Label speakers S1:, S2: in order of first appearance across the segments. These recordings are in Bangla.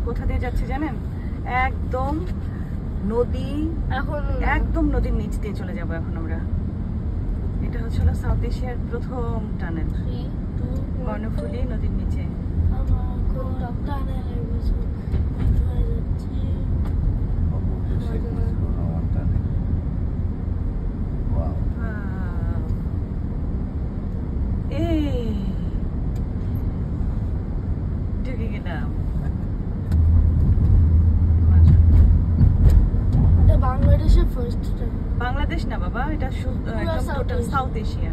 S1: কোথা দিয়ে যাচ্ছে জানেন? একদম নদী, একদম নদীর নিচ দিয়ে চলে যাবো এখন আমরা। এটা হচ্ছে সাউথ এশিয়ার প্রথম টানেল, কর্ণফুলী নদীর নিচে। ঢুকে গেলাম। বাংলাদেশ না বাবা, এটা একদম টোটাল সাউথ এশিয়া।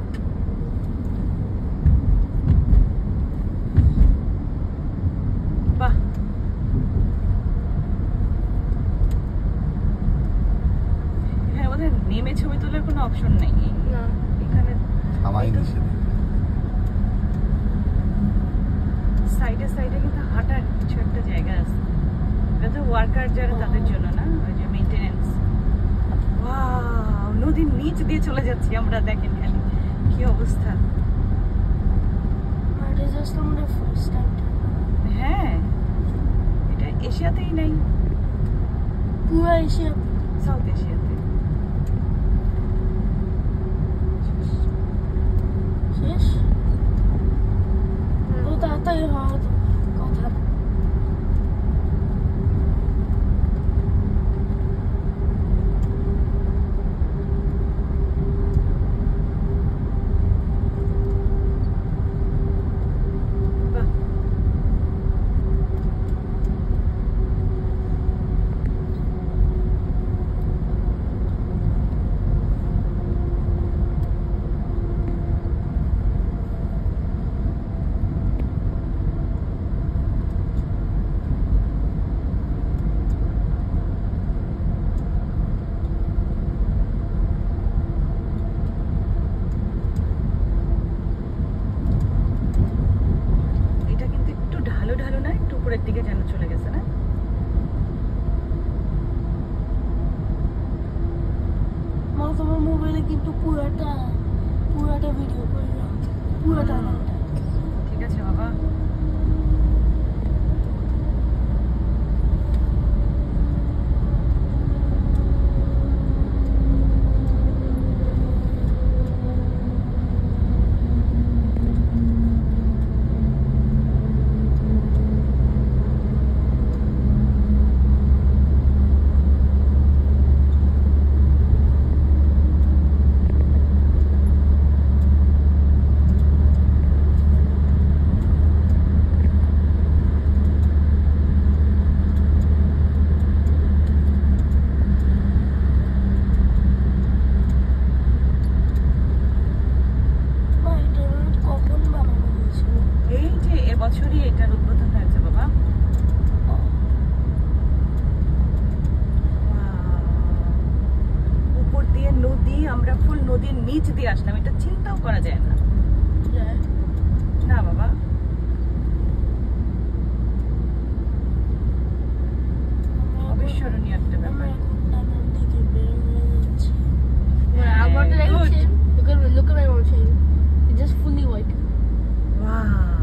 S1: বাহ, এখানে বোধহয় নেমে ছবি তোলার কোনো অপশন নেই এখানে। সাইডে সাইডে কিন্তু হাঁটার কিছু একটা জায়গা আছে, এটা ওয়ার্কার যারা তাদের জন্য না, ওই যে মেইনটেনেন্স। ওয়াও, নদীর নিচ দিয়ে চলে যাচ্ছি আমরা, দেখেন খালি কি অবস্থা। হ্যাঁ, এটা এশিয়াতেই নাই,
S2: পুরো এশিয়া,
S1: সাউথ এশিয়াতে।
S2: শেষ ও তাড়াতাড়ি হওয়ার কথা।
S1: দিকে যেন চলে গেছে না?
S2: মা তোমার মোবাইলে কিন্তু পুরোটা ভিডিও করলাম, পুরোটা।
S1: ঠিক আছে বাবা। বছরই এটার উদ্বোধন হয়েছে বাবা। উপর দিয়ে নদী, আমরা ফুল নদীর নিচ দিয়ে আসলাম, এটা চিন্তাও করা যায় না। না বাবা, অবিস্মরণীয় একটা ব্যাপার।
S2: Look at my mom saying, it's just fully white.
S1: Wow.